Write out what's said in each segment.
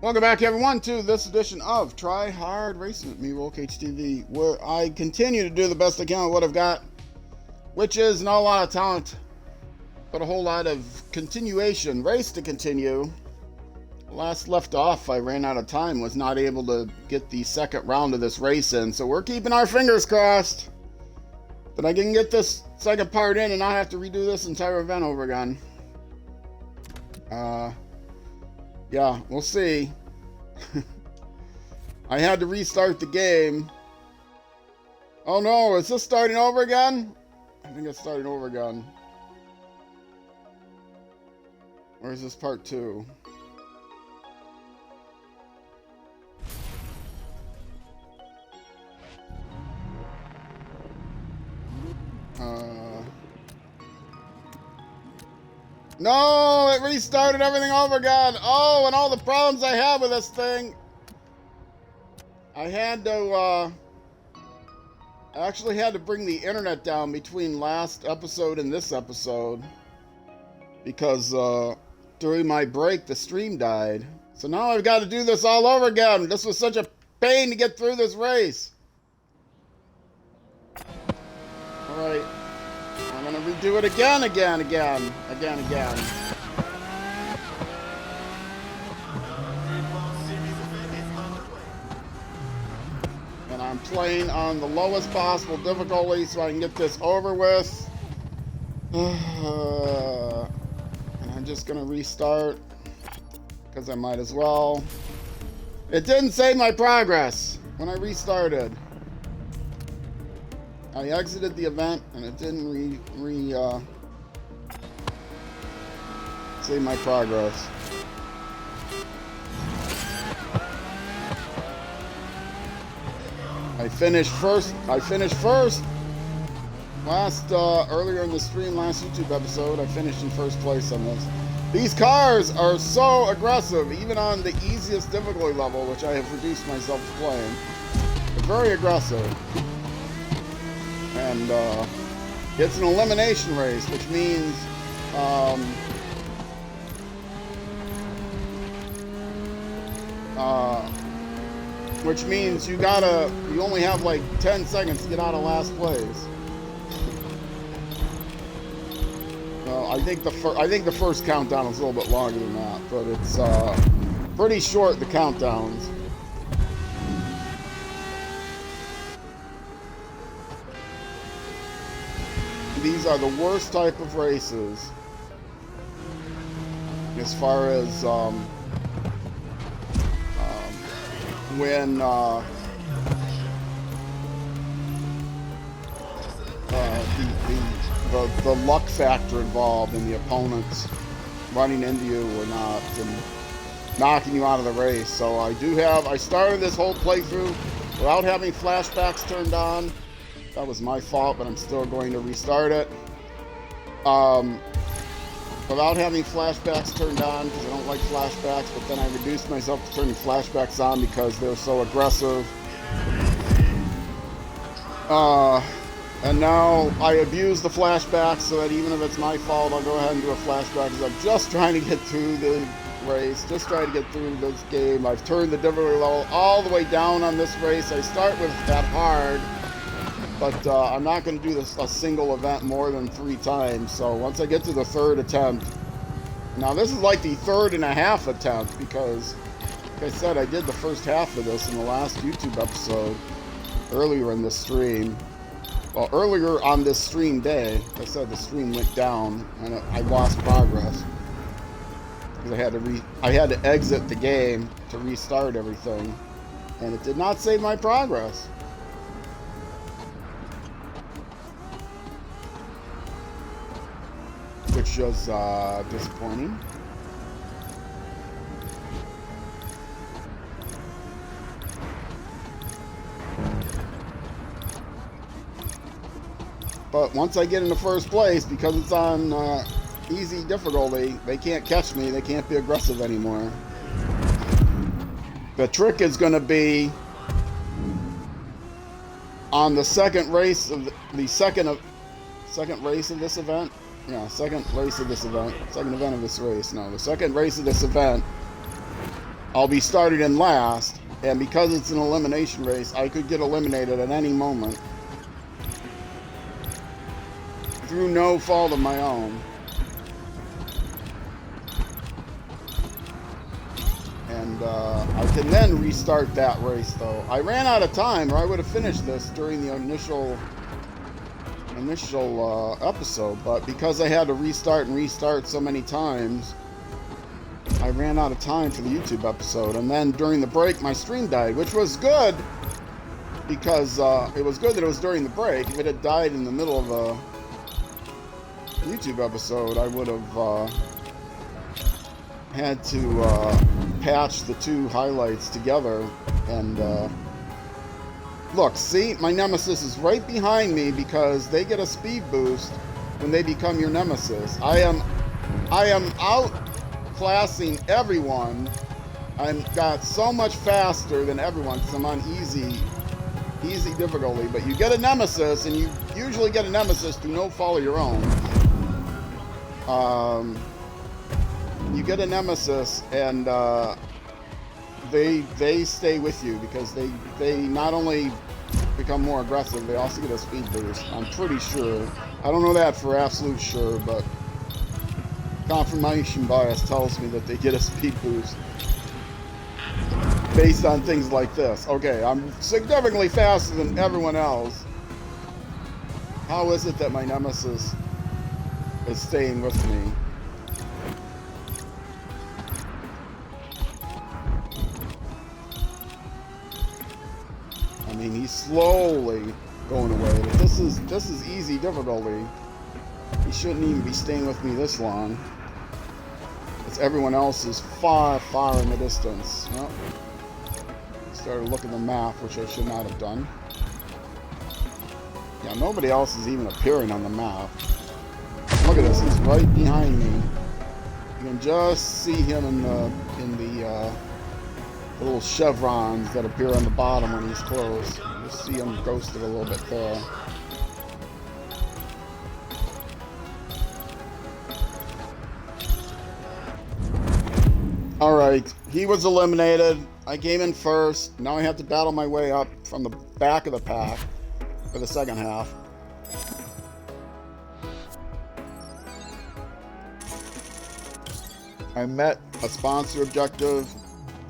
Welcome back, everyone, to this edition of Try Hard Racing with me, WolfCageTV, where I continue to do the best I can with what I've got, which is not a lot of talent, but a whole lot of continuation. Race to continue. Last left off, I ran out of time, was not able to get the second round of this race in, so we're keeping our fingers crossed that I can get this second part in and not have to redo this entire event over again. Yeah, we'll see. I had to restart the game. Oh no, is this starting over again? I think it's starting over again. Or is this part 2? No, it restarted everything over again. Oh, and all the problems I have with this thing. I had to, actually had to bring the internet down between last episode and this episode. Because, during my break, the stream died. So now I've got to do this all over again. This was such a pain to get through this race. Alright. I'm gonna redo it again. And I'm playing on the lowest possible difficulty so I can get this over with. And I'm just gonna restart because I might as well. It didn't save my progress when I restarted. I exited the event and it didn't save my progress. I finished first. Earlier in the stream, last YouTube episode, I finished in first place on this. These cars are so aggressive, even on the easiest difficulty level, which I have reduced myself to playing. They're very aggressive. And it's an elimination race, which means you only have like 10 seconds to get out of last place. Well, I think the first countdown is a little bit longer than that, but it's pretty short, the countdowns. These are the worst type of races as far as when the luck factor involved in the opponents running into you or not and knocking you out of the race. So I started this whole playthrough without having flashbacks turned on. That was my fault, but I'm still going to restart it. Without having flashbacks turned on, because I don't like flashbacks, but then I reduced myself to turning flashbacks on because they're so aggressive. And now I abuse the flashbacks so that even if it's my fault, I'll go ahead and do a flashback because I'm just trying to get through the race, just trying to get through this game. I've turned the difficulty level all the way down on this race. I start with that hard. But I'm not going to do a single event more than 3 times. So once I get to the third attempt, now this is like the third and a half attempt because, like I said, I did the first half of this in the last YouTube episode earlier in this stream. Well, earlier on this stream day, like I said, the stream went down and I lost progress because I had to exit the game to restart everything, and it did not save my progress. Which was disappointing. But once I get into first place, because it's on easy difficulty, they can't catch me. They can't be aggressive anymore. The trick is going to be on the second race of the second race of this event. Yeah, second race of this event. Second event of this race. No, the second race of this event. I'll be started in last, and because it's an elimination race, I could get eliminated at any moment through no fault of my own. And I can then restart that race, though. I ran out of time, or I would have finished this during the initial episode, but because I had to restart so many times, I ran out of time for the YouTube episode. And then during the break, my stream died, which was good, because it was good that it was during the break. If it had died in the middle of a YouTube episode, I would have had to patch the two highlights together. And look, see, my nemesis is right behind me because they get a speed boost when they become your nemesis. I am outclassing everyone. I'm got so much faster than everyone because I'm on easy difficulty. But you get a nemesis, and you usually get a nemesis through no fault of your own. You get a nemesis, and they stay with you because they not only become more aggressive, they also get a speed boost. I'm pretty sure. I don't know that for absolute sure, but confirmation bias tells me that they get a speed boost based on things like this. Okay, I'm significantly faster than everyone else. How is it that my nemesis is staying with me? I mean, he's slowly going away. But this is easy difficulty. He shouldn't even be staying with me this long. It's everyone else is far, far in the distance. Well, started looking at the map, which I should not have done. Yeah, nobody else is even appearing on the map. Look at this, he's right behind me. You can just see him in the little chevrons that appear on the bottom when he's close. You see him ghosted a little bit there. Alright, he was eliminated. I came in first. Now I have to battle my way up from the back of the pack for the second half. I met a sponsor objective.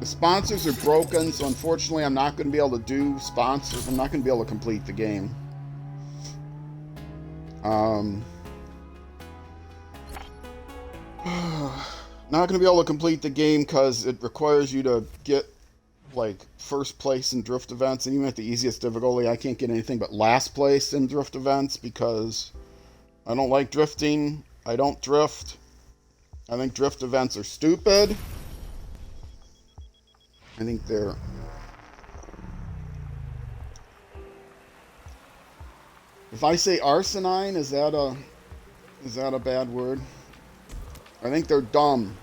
The sponsors are broken, so unfortunately I'm not going to be able to do sponsors. I'm not going to be able to complete the game. Not going to be able to complete the game because it requires you to get like first place in drift events, and even at the easiest difficulty I can't get anything but last place in drift events because I don't like drifting. I don't drift. I think drift events are stupid. I think they're... If I say arsenine, is that a bad word? I think they're dumb.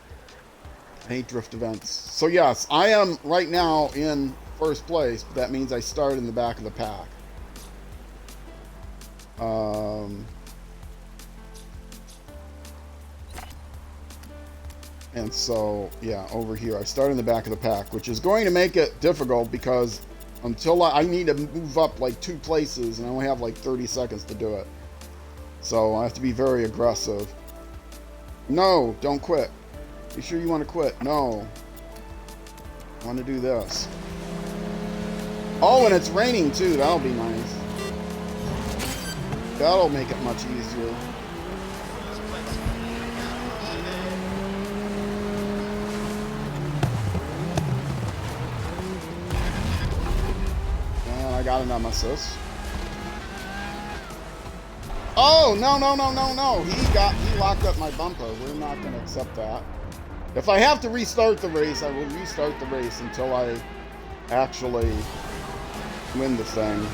I hate drift events. So yes, I am right now in first place, but that means I start in the back of the pack. And so, yeah, over here, I start in the back of the pack, which is going to make it difficult because until I need to move up like 2 places, and I only have like 30 seconds to do it. So I have to be very aggressive. No, don't quit. You sure you want to quit? No. I want to do this. Oh, and it's raining too. That'll be nice. That'll make it much easier. And I got a nemesis. Oh, no, no, no, no, no. He locked up my bumper. We're not going to accept that. If I have to restart the race, I will restart the race until I actually win the thing.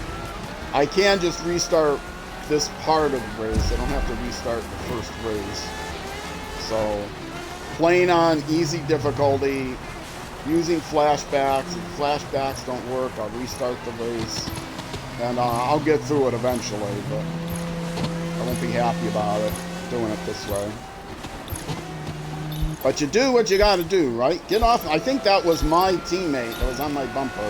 I can just restart this part of the race. I don't have to restart the first race. So, playing on easy difficulty, using flashbacks. If flashbacks don't work, I'll restart the race. And I'll get through it eventually, but I won't be happy about it, doing it this way. But you do what you gotta do, right? Get off. I think that was my teammate that was on my bumper.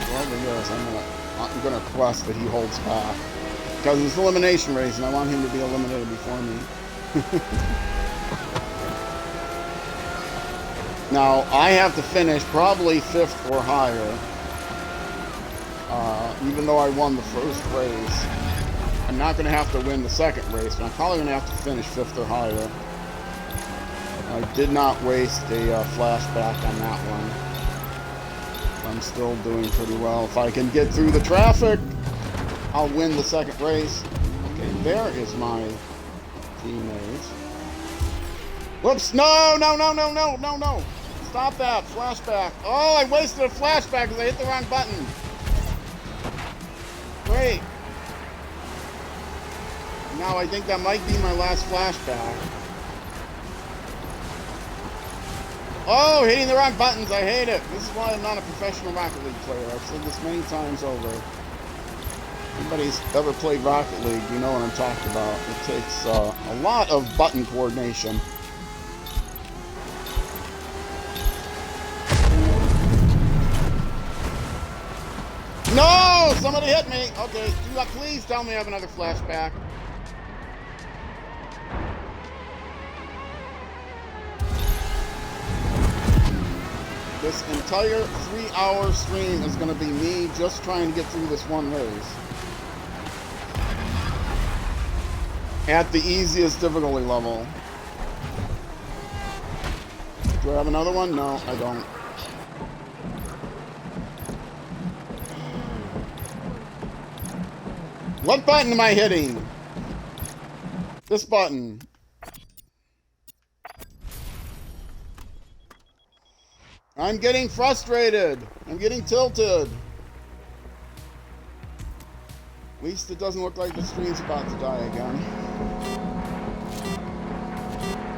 Whoever he is, I'm gonna request that he holds back. Because it's an elimination race and I want him to be eliminated before me. Now, I have to finish probably 5th or higher. Even though I won the first race. I'm not going to have to win the second race, but I'm probably going to have to finish 5th or higher. I did not waste a flashback on that one. I'm still doing pretty well. If I can get through the traffic, I'll win the second race. Okay, there is my teammate. Whoops, no! Stop that, flashback. Oh, I wasted a flashback because I hit the wrong button. Great. Now I think that might be my last flashback. Oh, hitting the wrong buttons, I hate it. This is why I'm not a professional Rocket League player. I've said this many times over. If anybody's ever played Rocket League, you know what I'm talking about. It takes a lot of button coordination. No! Somebody hit me! Okay, please tell me I have another flashback. This entire 3-hour stream is going to be me just trying to get through this one race. At the easiest difficulty level. Do I have another one? No, I don't. What button am I hitting? This button. I'm getting frustrated. I'm getting tilted. At least it doesn't look like the stream's about to die again.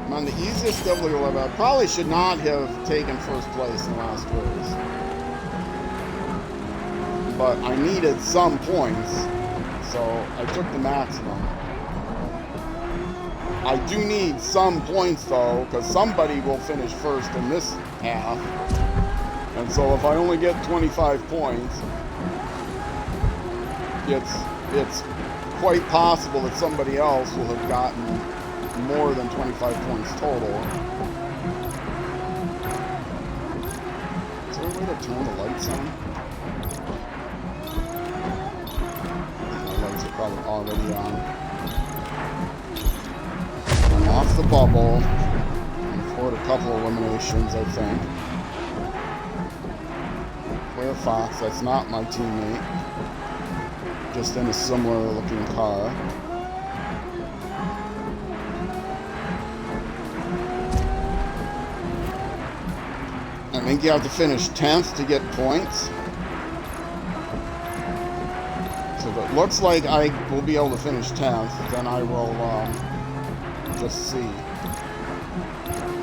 I'm on the easiest difficulty level. I probably should not have taken first place in the last race. But I needed some points, so I took the maximum. I do need some points though, because somebody will finish first in this half. And so if I only get 25 points, it's quite possible that somebody else will have gotten more than 25 points total. Is there a way to turn the lights on? The lights are probably already on. I'm off the bubble. I'm forward a couple eliminations, I think. Clear Fox, that's not my teammate. Just in a similar looking car. I think you have to finish 10th to get points. So if it looks like I will be able to finish 10th, then I will just see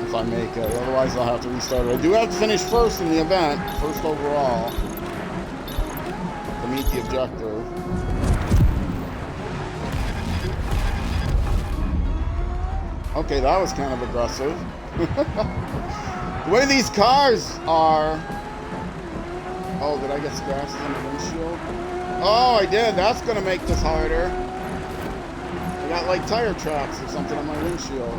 if I make it. Otherwise I'll have to restart it. I do have to finish first in the event, first overall, to meet the objective. Okay, that was kind of aggressive. The way these cars are... Oh, did I get scratches on the windshield? Oh, I did. That's going to make this harder. I got like tire tracks or something on my windshield.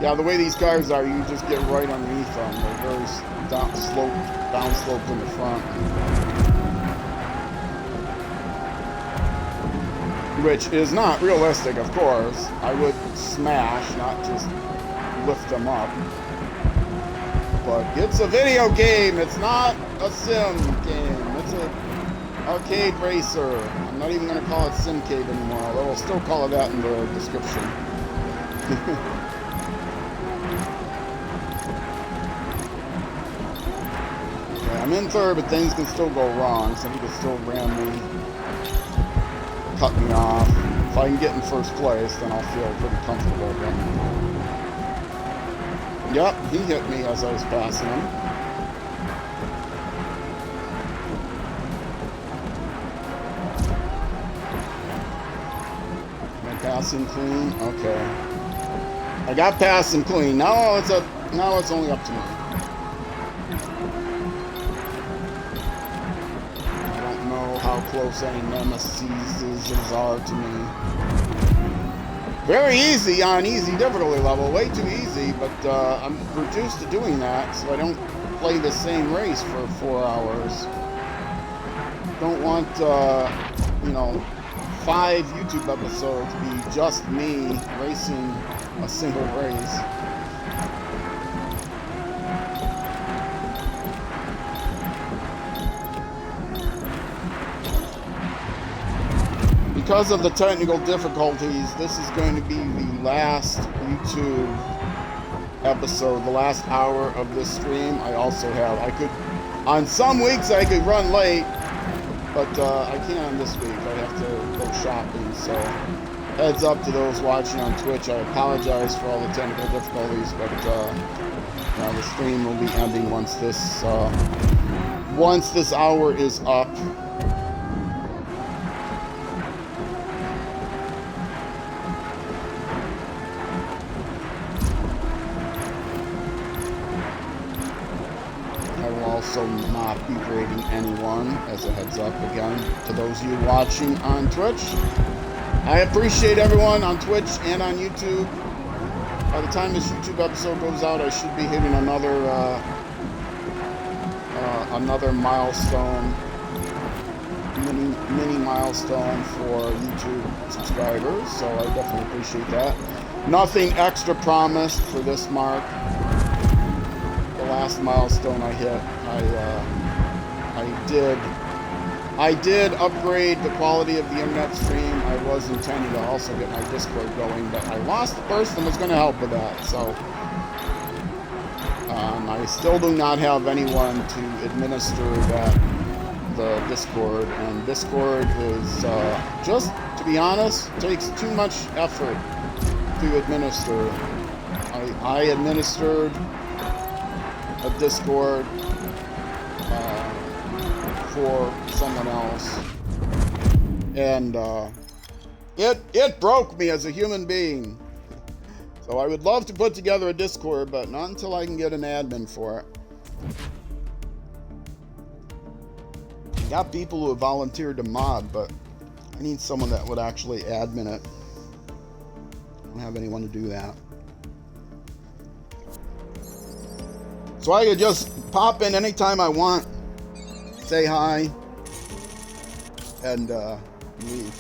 Yeah, the way these cars are, you just get right underneath them. They're very downsloped in the front. Which is not realistic, of course. I would smash, not just lift them up. But it's a video game. It's not a sim game. It's an arcade racer. I'm not even going to call it sim-cade anymore, although I'll still call it that in the description. Okay, I'm in third, but things can still go wrong. Somebody can still ram me, cut me off, If I can get in first place, then I'll feel pretty comfortable again. Yep, he hit me as I was passing him. Am I passing clean? Okay. I got past him clean. Now it's only up to me. I don't know how close any nemesis are to me. Very easy on easy difficulty level, way too easy, but I'm reduced to doing that, so I don't play the same race for 4 hours. Don't want, 5 YouTube episodes to be just me racing a single race. Because of the technical difficulties, this is going to be the last YouTube episode, the last hour of this stream. I also have, on some weeks I could run late, but I can't on this week. I have to go shopping, so heads up to those watching on Twitch. I apologize for all the technical difficulties, but the stream will be ending once this hour is up. Also not be grading anyone, as a heads up again to those of you watching on Twitch. I appreciate everyone on Twitch and on YouTube. By the time this YouTube episode goes out, I should be hitting another milestone, mini milestone for YouTube subscribers. So I definitely appreciate that. Nothing extra promised for this mark. Last milestone I hit, I did upgrade the quality of the internet stream. I was intending to also get my Discord going, but I lost the person that was going to help with that. So I still do not have anyone to administer the Discord, and Discord is just, to be honest, takes too much effort to administer. I administered a Discord for someone else, and it broke me as a human being. So I would love to put together a Discord, but not until I can get an admin for it. I got people who have volunteered to mod, but I need someone that would actually admin it. I don't have anyone to do that. So I could just pop in anytime I want, say hi, and leave.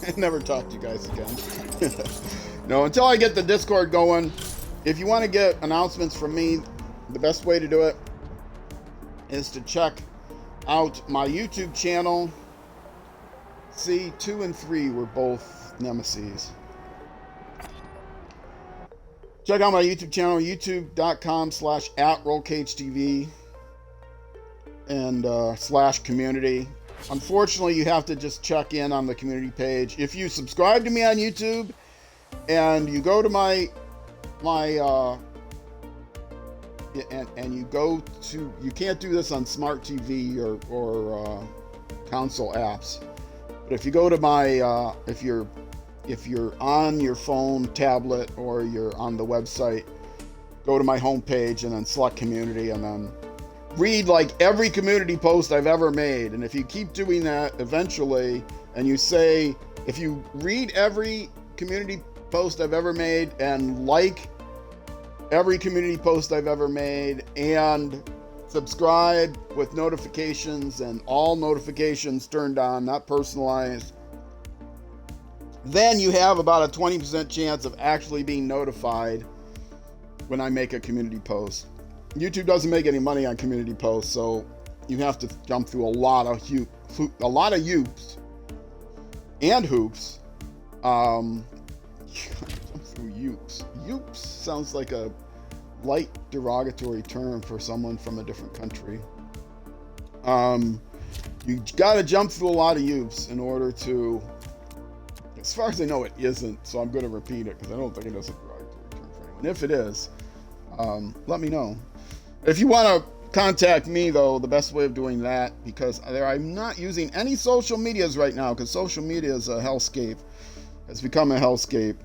And never talk to you guys again. No, until I get the Discord going. If you want to get announcements from me, the best way to do it is to check out my YouTube channel. See, 2 and 3 were both nemesis. Check out my YouTube channel, youtube.com/@RollCageTV and /community. Unfortunately, you have to just check in on the community page. If you subscribe to me on YouTube and you go to you can't do this on smart TV or console apps. But if you go to my, if you're on your phone, tablet, or you're on the website, go to my homepage and then select community and then read like every community post I've ever made. And if you keep doing that, eventually, and you say, if you read every community post I've ever made and like every community post I've ever made and subscribe with notifications and all notifications turned on, not personalized, then you have about a 20% chance of actually being notified when I make a community post. YouTube doesn't make any money on community posts, so you have to jump through a lot of hoops and hoops. Jump through hoops. Hoops sounds like a light derogatory term for someone from a different country. You got to jump through a lot of hoops in order to As far as I know, it isn't, so I'm going to repeat it because I don't think it is a derogatory term for anyone. If it is, let me know. If you want to contact me, though, the best way of doing that, because I'm not using any social medias right now, because social media is a hellscape. It's become a hellscape.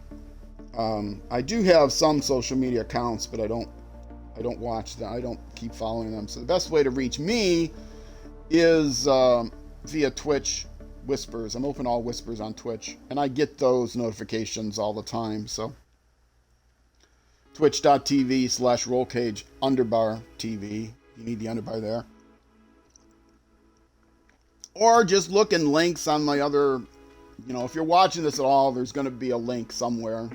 I do have some social media accounts, but I don't watch them. I don't keep following them. So the best way to reach me is via Twitch Whispers. I'm open all Whispers on Twitch, and I get those notifications all the time. So twitch.tv/rollcage_TV. You need the underbar there. Or just look in links on my other, if you're watching this at all, there's going to be a link somewhere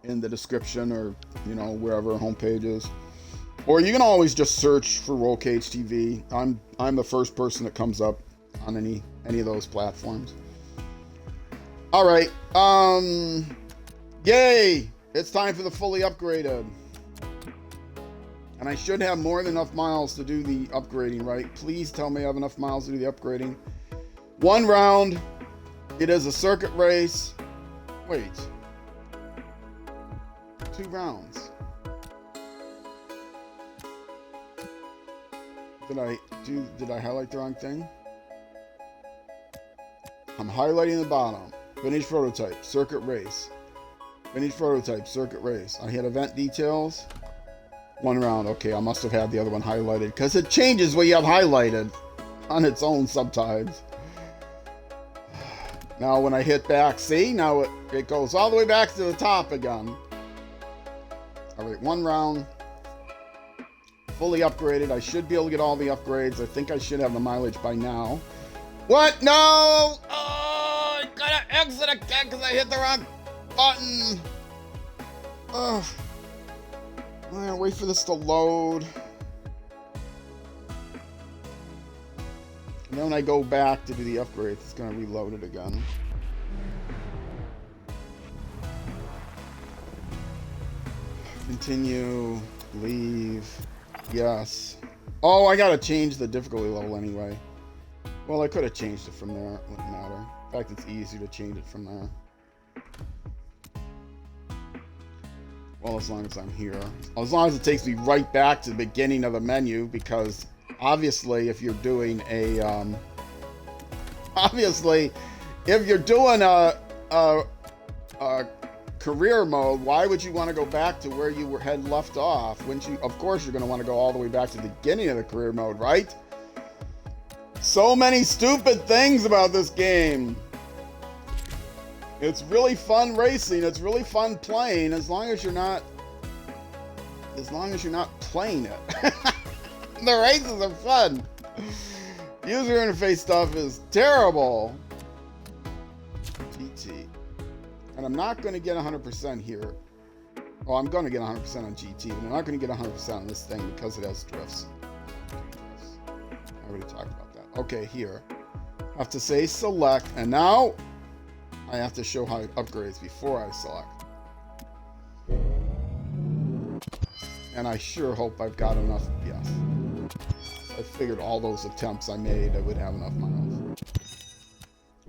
in the description or, wherever homepage is. Or you can always just search for Roll Cage TV. I'm the first person that comes up on any of those platforms. All right. Yay! It's time for the fully upgraded. And I should have more than enough miles to do the upgrading, right? Please tell me I have enough miles to do the upgrading. 1 round. It is a circuit race. Wait. 2 rounds. Did I highlight the wrong thing? I'm highlighting the bottom. Finished prototype, circuit race. Finished prototype, circuit race. I had event details. 1 round. Okay, I must have had the other one highlighted because it changes what you have highlighted on its own sometimes. Now when I hit back, see? Now it goes all the way back to the top again. All right, 1 round. Fully upgraded. I should be able to get all the upgrades. I think I should have the mileage by now. What? No! Oh, I gotta exit again because I hit the wrong button. Ugh. I'm gonna wait for this to load. And then when I go back to do the upgrades, it's gonna reload it again. Continue. Leave. Yes. Oh, I gotta change the difficulty level anyway. Well, I could have changed it from there. It wouldn't matter. In fact, it's easier to change it from there. Well, as long as I'm here. As long as it takes me right back to the beginning of the menu, because obviously if you're doing a career mode, why would you want to go back to where you had left off? Wouldn't you? Of course you're going to want to go all the way back to the beginning of the career mode, right? So many stupid things about this game. It's really fun racing. It's really fun playing as long as you're not playing it. The races are fun. User interface stuff is terrible. GT. And I'm not going to get 100% here. Well, I'm going to get 100% on GT, but I'm not going to get 100% on this thing because it has drifts. I already talked about that. Okay, here. I have to say select, and now I have to show how it upgrades before I select. And I sure hope I've got enough. Yes. I figured all those attempts I made, I would have enough miles.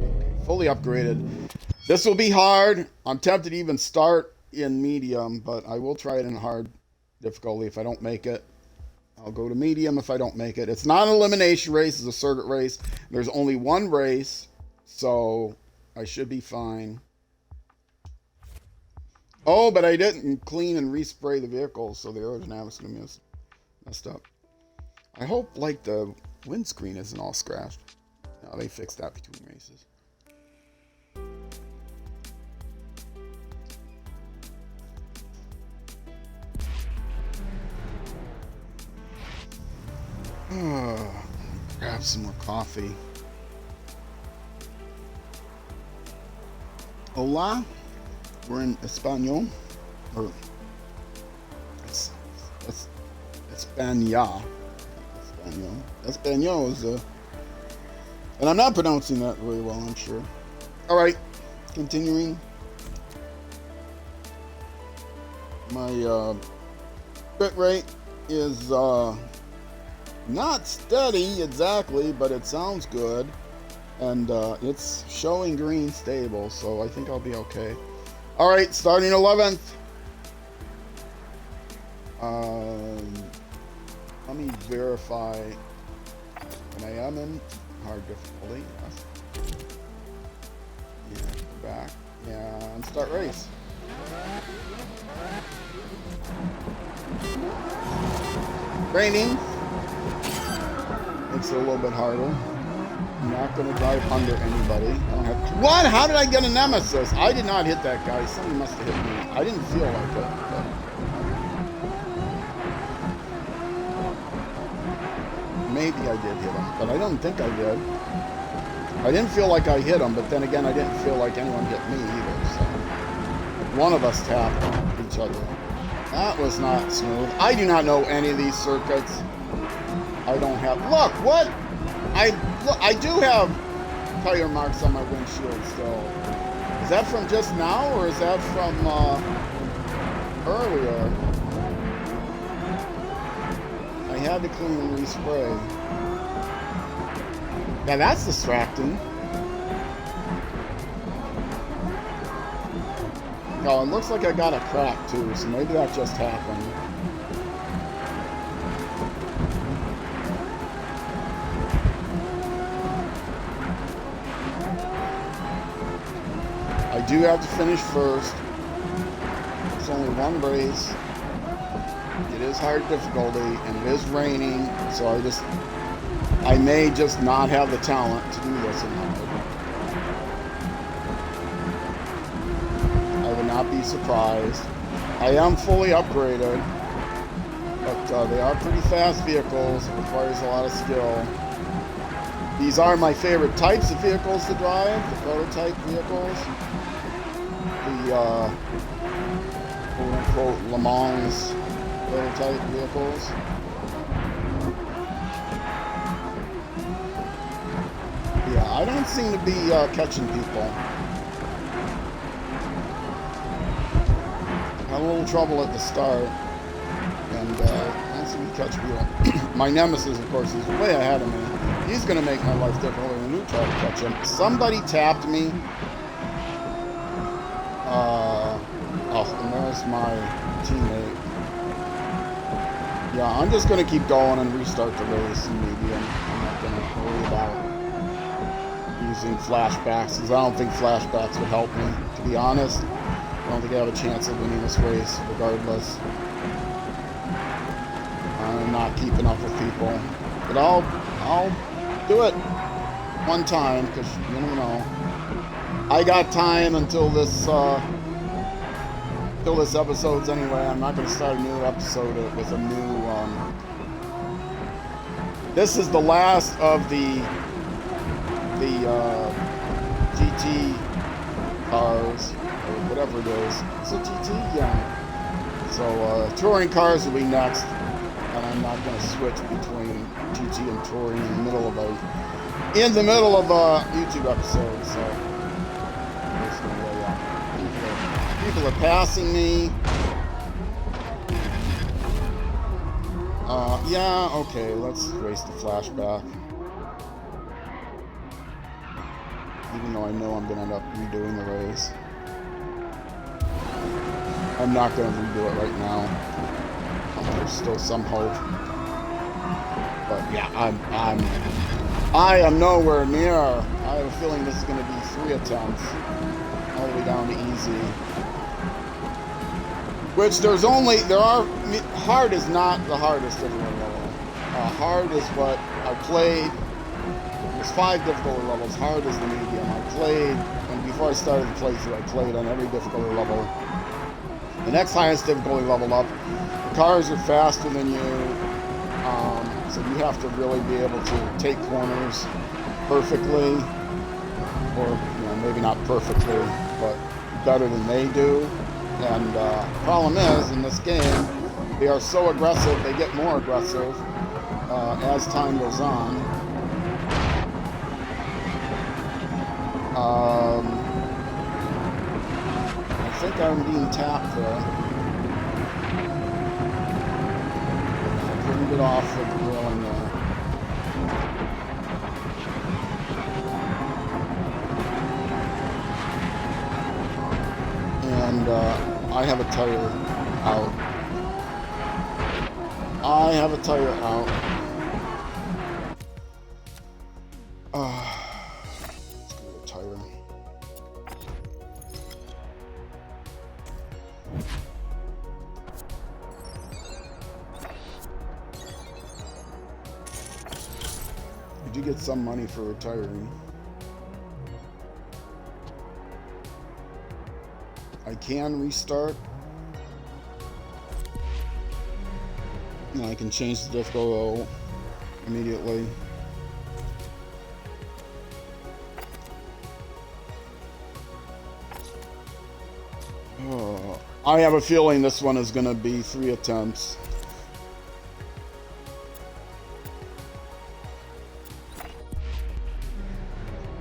Okay, fully upgraded. This will be hard. I'm tempted to even start in medium, but I will try it in hard difficulty. If I don't make it, I'll go to medium if I don't make it. It's not an elimination race, it's a circuit race. There's only 1 race, so I should be fine. Oh, but I didn't clean and respray the vehicle, so the aerodynamics is going to be messed up. I hope, like, the windscreen isn't all scratched. No, they fixed that between races. Grab some more coffee. Hola. We're in Espanol. Or España. Espanol is and I'm not pronouncing that really well, I'm sure. Alright. Continuing. My bit rate is not steady exactly, but it sounds good. And it's showing green stable, so I think I'll be okay. All right, starting 11th. Let me verify. And I am in hard difficulty. Yeah, back. Yeah, and start race. Raining. Makes it a little bit harder. I'm not going to drive under anybody. I don't have to. What? How did I get a nemesis? I did not hit that guy. Somebody must have hit me. I didn't feel like it. But... maybe I did hit him, but I don't think I did. I didn't feel like I hit him, but then again, I didn't feel like anyone hit me either. So one of us tapped each other. That was not smooth. I do not know any of these circuits. I don't have. Look, what? I do have tire marks on my windshield still. Is that from just now, or is that from earlier? I had to clean and respray. Yeah, that's distracting. Oh, it looks like I got a crack too, so maybe that just happened. I do have to finish first. It's only one race. It is hard difficulty, and it is raining, so I may just not have the talent to do this anymore. I would not be surprised. I am fully upgraded, but they are pretty fast vehicles. It requires a lot of skill. These are my favorite types of vehicles to drive, the prototype vehicles. The quote-unquote Le Mans prototype vehicles. Yeah, I don't seem to be catching people. Had a little trouble at the start, and I don't seem to catch people. My nemesis, of course, is way ahead of me. He's going to make my life difficult when you try to catch him. Somebody tapped me. And there's my teammate. Yeah, I'm just going to keep going and restart the race in medium. I'm not going to worry about using flashbacks, because I don't think flashbacks would help me, to be honest. I don't think I have a chance of winning this race, regardless. I'm not keeping up with people. But I'll do it one time, because you never know. I got time until this episode's anyway. I'm not going to start a new episode with a new. This is the last of the GT cars, or whatever it is. Is it GT? Yeah. So touring cars will be next, and I'm not going to switch between GT and touring in the middle of a YouTube episode. So. People are passing me. Yeah, okay, let's race the flashback. Even though I know I'm going to end up redoing the race. I'm not going to redo it right now. There's still some hope. But yeah, I am nowhere near. I have a feeling this is going to be 3 attempts. All the way down to easy. Which hard is not the hardest difficulty level. Hard is what I played. There's 5 difficulty levels. Hard is the medium. I played, and before I started the playthrough, I played on every difficulty level. The next highest difficulty level up, the cars are faster than you, so you have to really be able to take corners perfectly, or maybe not perfectly, but better than they do. And problem is, in this game, they are so aggressive, they get more aggressive as time goes on. I think I'm being tapped there. I couldn't get off with the railing there. And I have a tire out. I have a tire out. Let's go with a tire. You do get some money for retiring. I can restart. And I can change the difficulty immediately. Oh, I have a feeling this one is going to be 3 attempts.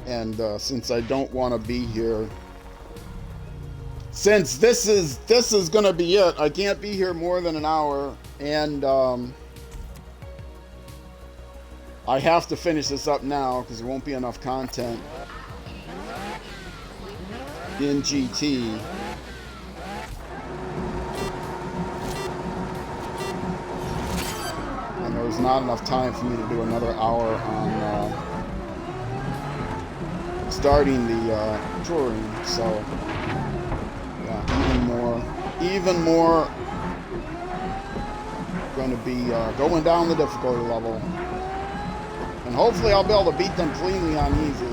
And since I don't want to be here, since this is going to be it, I can't be here more than an hour, and I have to finish this up now because there won't be enough content in GT. And there's not enough time for me to do another hour on starting the touring, so yeah, even more going to be going down the difficulty level, and hopefully I'll be able to beat them cleanly on easy.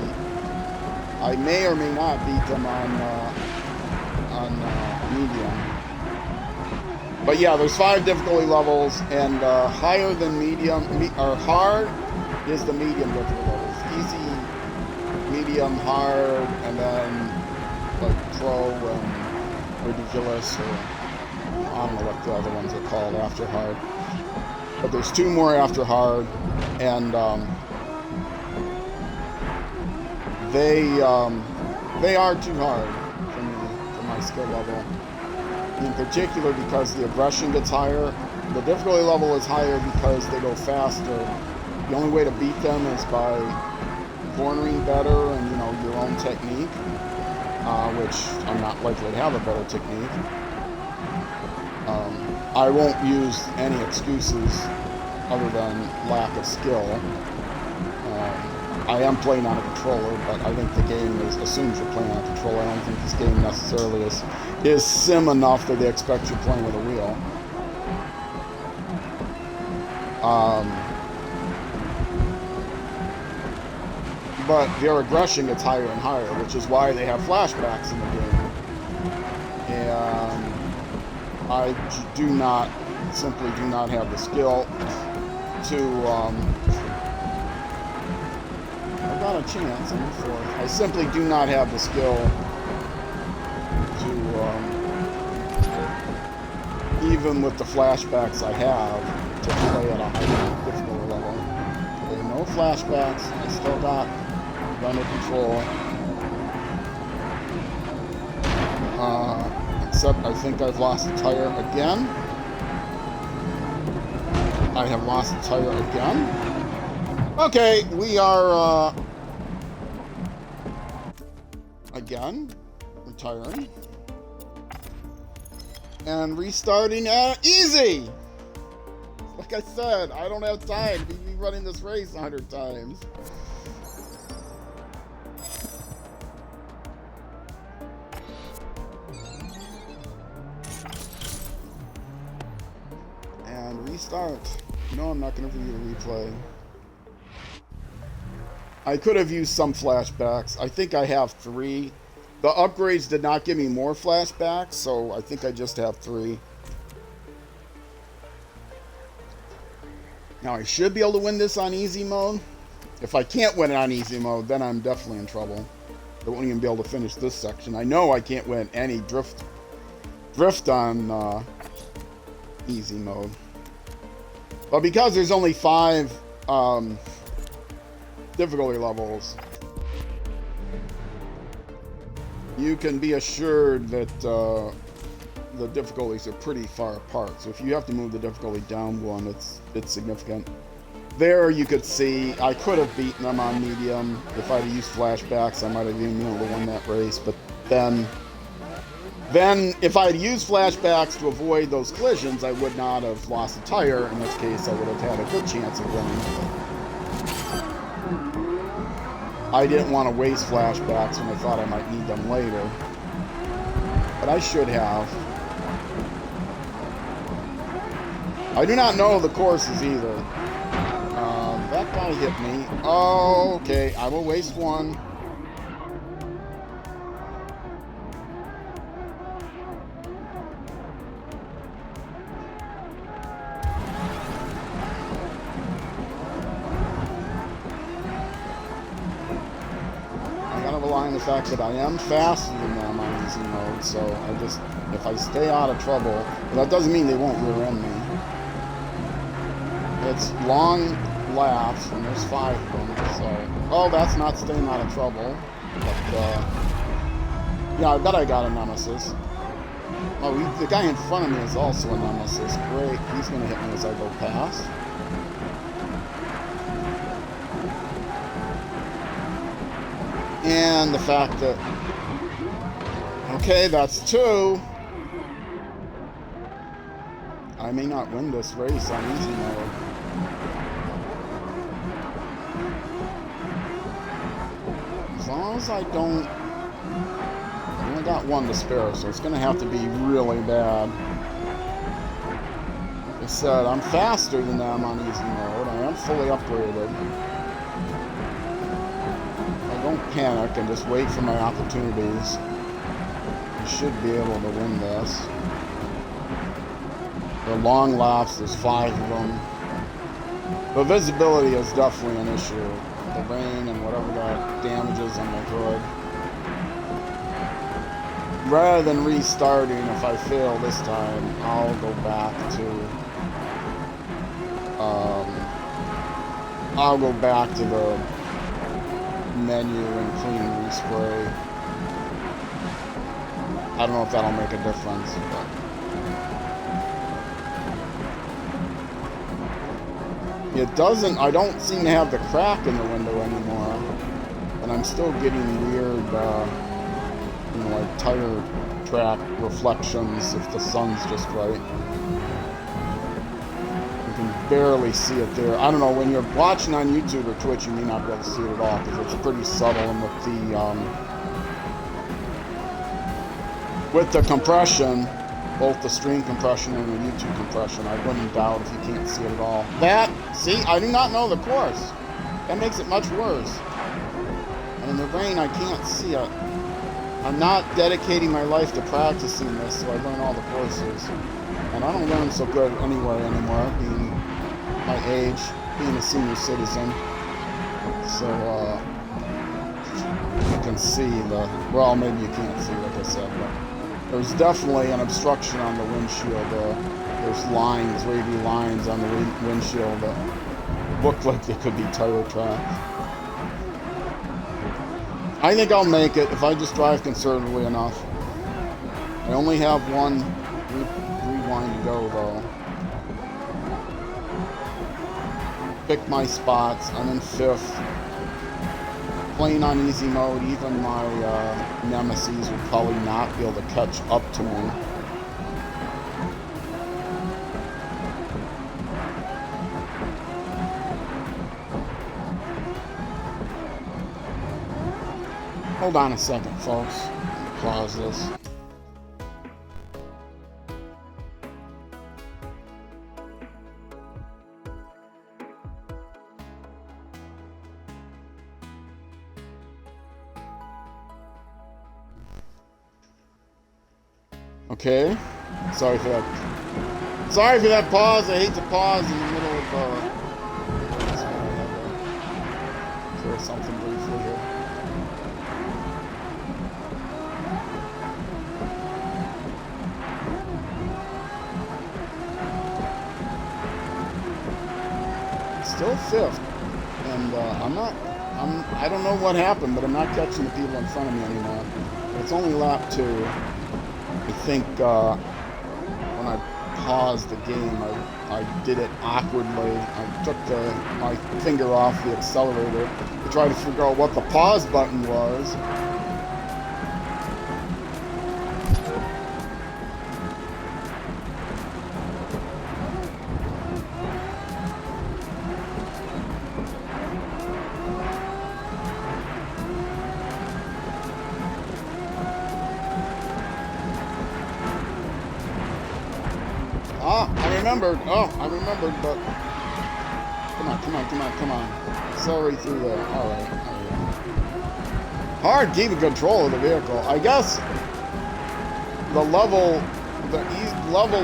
I may or may not beat them on medium, but yeah, there's 5 difficulty levels, and higher than medium or hard is the medium difficulty levels. Easy, medium, hard, and then like pro and ridiculous, or I don't know what the other ones are called after hard. But there's 2 more after hard, and they are too hard for me, for my skill level. In particular because the aggression gets higher. The difficulty level is higher because they go faster. The only way to beat them is by cornering better and, you know, your own technique, which I'm not likely to have a better technique. I won't use any excuses other than lack of skill. I am playing on a controller, but I think the game assumes you're playing on a controller. I don't think this game necessarily is sim enough that they expect you're playing with a wheel. But their aggression gets higher and higher, which is why they have flashbacks in the game. And I simply do not have the skill to, I've got a chance, I'm in 4th. I simply do not have the skill to, even with the flashbacks I have, to play at a higher difficulty level. Okay, no flashbacks, I still got under control. Except I think I've lost the tire again. I have lost the tire again. Okay, we are again retiring and restarting at easy. Like I said, I don't have time to be running this race 100 times. And restart. No, I'm not going to review the replay. I could have used some flashbacks. I think I have 3. The upgrades did not give me more flashbacks, so I think I just have 3. Now I should be able to win this on easy mode. If I can't win it on easy mode, then I'm definitely in trouble. I won't even be able to finish this section. I know I can't win any drift on easy mode. But because there's only 5 difficulty levels, you can be assured that the difficulties are pretty far apart. So if you have to move the difficulty down 1, it's significant. There you could see I could have beaten them on medium. If I'd used flashbacks, I might have even been able to win that race. But then Then, if I had used flashbacks to avoid those collisions, I would not have lost a tire. In this case, I would have had a good chance of winning. I didn't want to waste flashbacks when I thought I might need them later. But I should have. I do not know the courses either. That guy hit me. Oh, okay. I will waste one. The fact that I am faster than them on easy mode, so I just, if I stay out of trouble, that doesn't mean they won't rear end me. It's long laps, and there's 5 of them, so, oh, that's not staying out of trouble, but, yeah, I bet I got a nemesis. Oh, the guy in front of me is also a nemesis. Great, he's gonna hit me as I go past. And the fact that, okay, that's 2. I may not win this race on easy mode. As long as I don't, I only got 1 to spare, so it's going to have to be really bad. Like I said, I'm faster than them on easy mode. I am fully upgraded. Don't panic and just wait for my opportunities. I should be able to win this. They're long laps, there's 5 of them. But visibility is definitely an issue. The rain and whatever that damages on my hood. Rather than restarting, if I fail this time, I'll go back to the menu and clean respray. I don't know if that'll make a difference, but it doesn't. I don't seem to have the crack in the window anymore, and I'm still getting weird, you know, like tire track reflections if the sun's just right. Barely see it there. I don't know, when you're watching on YouTube or Twitch, you may not be able to see it at all because it's pretty subtle, and with the compression, both the stream compression and the YouTube compression, I wouldn't doubt if you can't see it at all. See, I do not know the course. That makes it much worse. And in the rain, I can't see it. I'm not dedicating my life to practicing this, so I learn all the courses. And I don't learn so good anyway anymore, being my age, being a senior citizen. So, you can see well, maybe you can't see, like I said, but there's definitely an obstruction on the windshield. There's lines, wavy lines on the windshield that look like they could be tire tracks. I think I'll make it if I just drive conservatively enough. I only have 1 rewind to go, though. Pick my spots. I'm in 5th. Playing on easy mode, even my nemesis would probably not be able to catch up to me. Hold on a second, folks. Pause this. Okay, sorry for that pause. I hate to pause in the middle of clear something briefly here. Still 5th, and I don't know what happened, but I'm not catching the people in front of me anymore. But it's only lap 2. I think when I paused the game, I did it awkwardly. I took my finger off the accelerator to try to figure out what the pause button was. Ah, I remembered. Oh, I remembered, but... Come on, come on, come on, come on. Accelerate through there. Alright, alright. Hard keeping control of the vehicle. I guess the level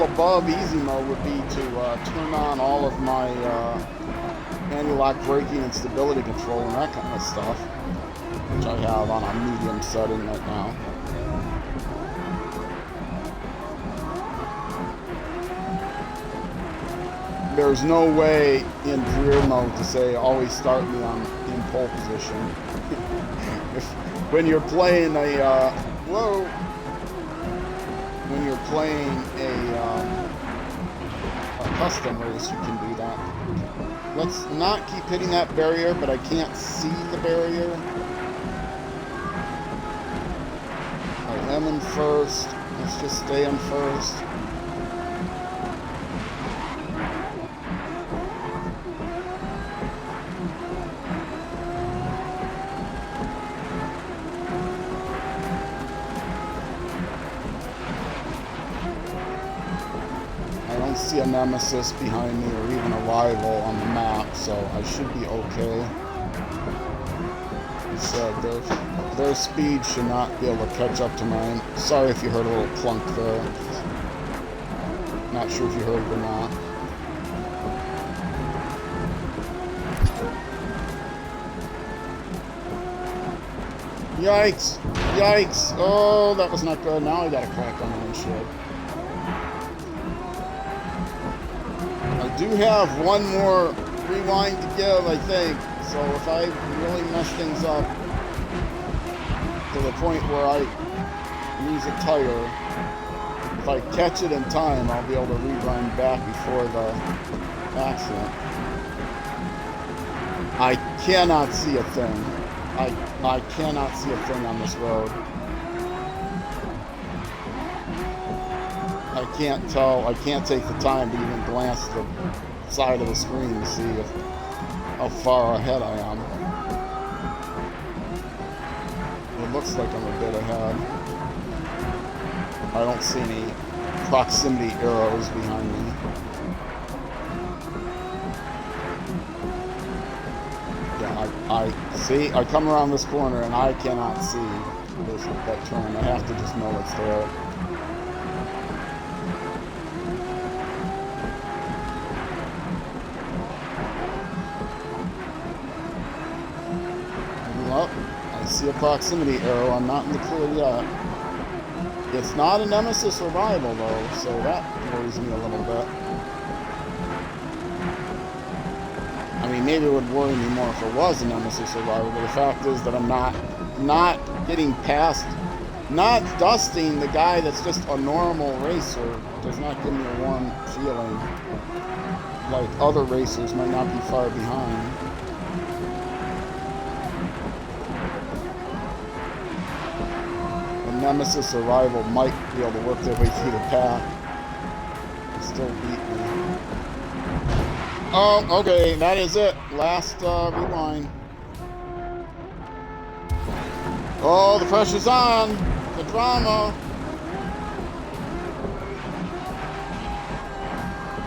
above easy mode would be to turn on all of my anti-lock braking and stability control and that kind of stuff, which I have on a medium setting right now. There's no way in career mode to say always start me in pole position. When you're playing a when you're playing a custom race, you can do that. Let's not keep hitting that barrier, but I can't see the barrier. I am in first. Let's just stay in first. See a nemesis behind me or even a rival on the map, so I should be okay. So their speed should not be able to catch up to mine. Sorry if you heard a little clunk there. Not sure if you heard it or not. Yikes! Yikes! Oh, that was not good. Now I gotta crack on the windshield. I do have one more rewind to give, I think. So if I really mess things up to the point where I lose a tire, if I catch it in time, I'll be able to rewind back before the accident. I cannot see a thing. I cannot see a thing on this road. I can't tell, I can't take the time to even glance to the side of the screen to see how far ahead I am. It looks like I'm a bit ahead. I don't see any proximity arrows behind me. Yeah, I see, I come around this corner and I cannot see that turn. I have to just know it's there. Well, I see a proximity arrow. I'm not in the clear yet. It's not a nemesis or rival, though, so that worries me a little bit. I mean, maybe it would worry me more if it was a nemesis or rival, but the fact is that I'm not getting past, not dusting the guy that's just a normal racer does not give me a warm feeling. Like other racers might not be far behind. Nemesis or rival might be able to work their way through the pack and still beat me. Oh, okay, that is it. Last rewind. Oh, the pressure's on. The drama.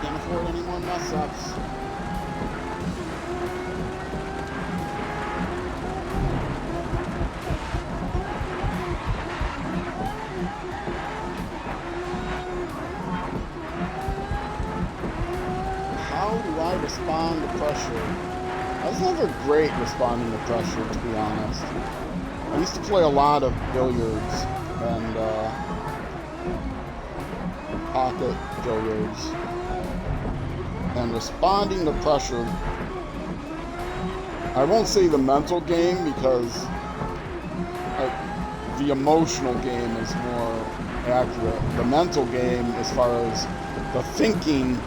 Can't afford any more mess-ups. Respond to pressure. I was never great responding to pressure, to be honest. I used to play a lot of billiards and pocket billiards, and responding to pressure, I won't say the mental game because the emotional game is more accurate. The mental game, as far as the thinking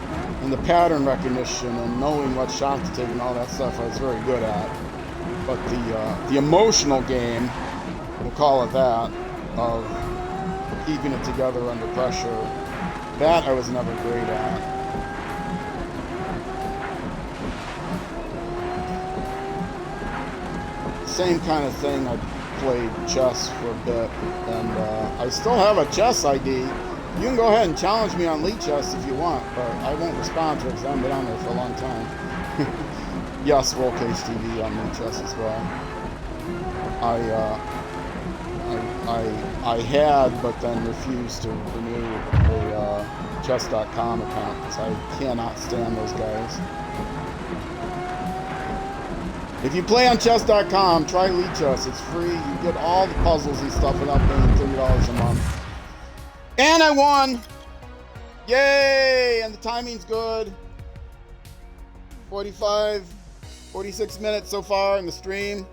and the pattern recognition and knowing what shot to take and all that stuff, I was very good at. But the emotional game, we'll call it that, of keeping it together under pressure, that I was never great at. Same kind of thing. I played chess for a bit, and I still have a chess ID. You can go ahead and challenge me on Lead Chest if you want, but I won't respond to it because I haven't been on there for a long time. Yes, Roll Cage TV on Lead Chest as well. I had, but then refused to renew a chess.com account because I cannot stand those guys. If you play on chess.com, try Lead Chess. It's free. You get all the puzzles and stuff without paying $30 a month. And I won! Yay! And the timing's good. 46 minutes so far in the stream.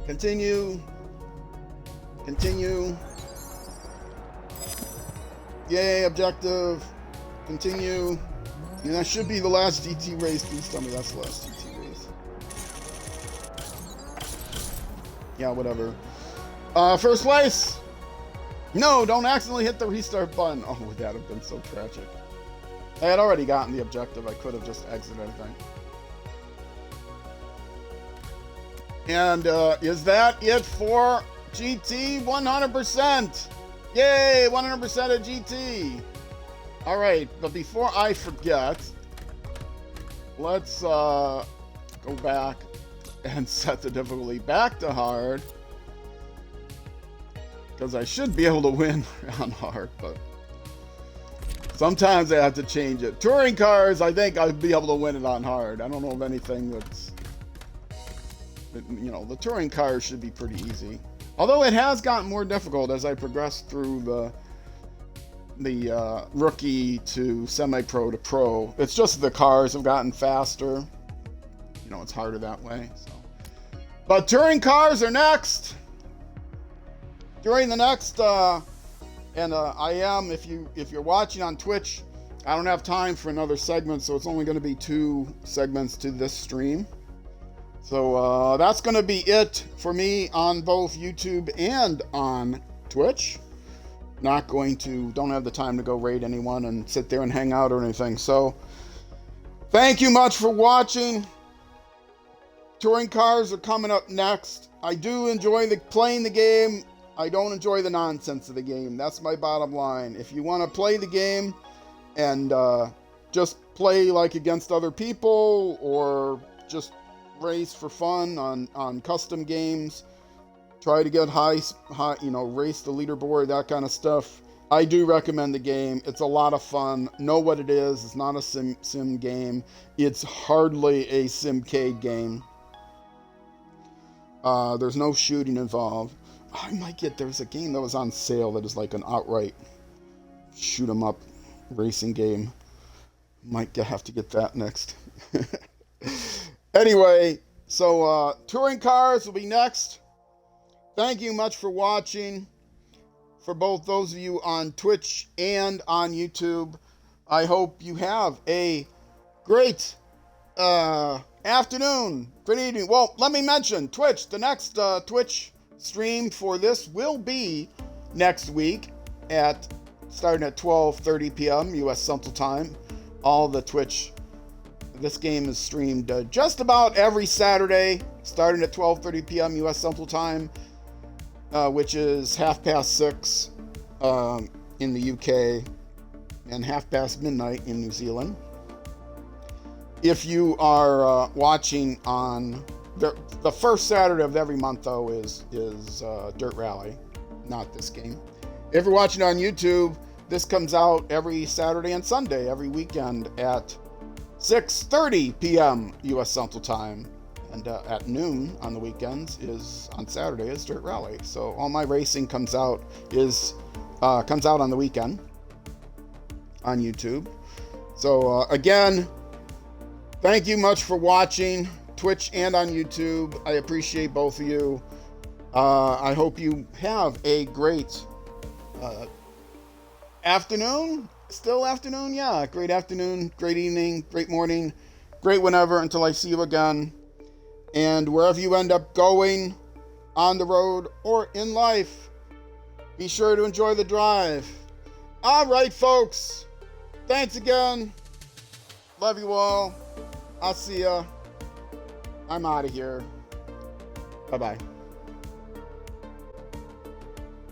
Continue. Yay, objective. Continue. And that should be the last GT race. Please tell me that's the last GT race. Yeah, whatever. First place! No, don't accidentally hit the restart button. Oh, would that have been so tragic. I had already gotten the objective. I could have just exited, I think. And is that it for GT? 100%! Yay, 100% of GT! Alright, but before I forget, let's go back and set the difficulty back to hard. Because I should be able to win on hard, but sometimes I have to change it. Touring cars, I think I'd be able to win it on hard. I don't know of anything that's... You know, the touring cars should be pretty easy. Although it has gotten more difficult as I progress through the rookie to semi-pro to pro. It's just the cars have gotten faster. You know, it's harder that way. So. But touring cars are next. During the next, I am, if you're watching on Twitch, I don't have time for another segment, so it's only going to be 2 segments to this stream. So that's going to be it for me on both YouTube and on Twitch. Don't have the time to go raid anyone and sit there and hang out or anything. So thank you much for watching. Touring cars are coming up next. I do enjoy playing the game. I don't enjoy the nonsense of the game. That's my bottom line. If you want to play the game and just play like against other people or just race for fun on custom games, try to get high, you know, race the leaderboard, that kind of stuff, I do recommend the game. It's a lot of fun. Know what it is. It's not a sim game. It's hardly a sim-cade game. There's no shooting involved. There's a game that was on sale that is like an outright shoot 'em up racing game. Might have to get that next. Anyway, so touring cars will be next. Thank you much for watching. For both those of you on Twitch and on YouTube, I hope you have a great afternoon, good evening. Well, let me mention Twitch. The next Twitch stream for this will be next week starting at 12:30 p.m. U.S. Central Time. All the Twitch. This game is streamed just about every Saturday, starting at 12:30 p.m. U.S. Central Time, which is 6:30 in the UK and midnight in New Zealand. If you are watching on the first Saturday of every month, though, is Dirt Rally, not this game. If you're watching on YouTube, this comes out every Saturday and Sunday, every weekend at 6:30 p.m. U.S. Central Time, and at noon on the weekends on Saturday is Dirt Rally. So all my racing comes out on the weekend on YouTube. So again, thank you much for watching Twitch and on YouTube. I appreciate both of you. I hope you have a great afternoon. Still afternoon? Yeah, great afternoon, great evening, great morning, great whenever until I see you again. And wherever you end up going, on the road or in life, be sure to enjoy the drive. All right, folks. Thanks again. Love you all. I'll see ya. I'm out of here. Bye-bye.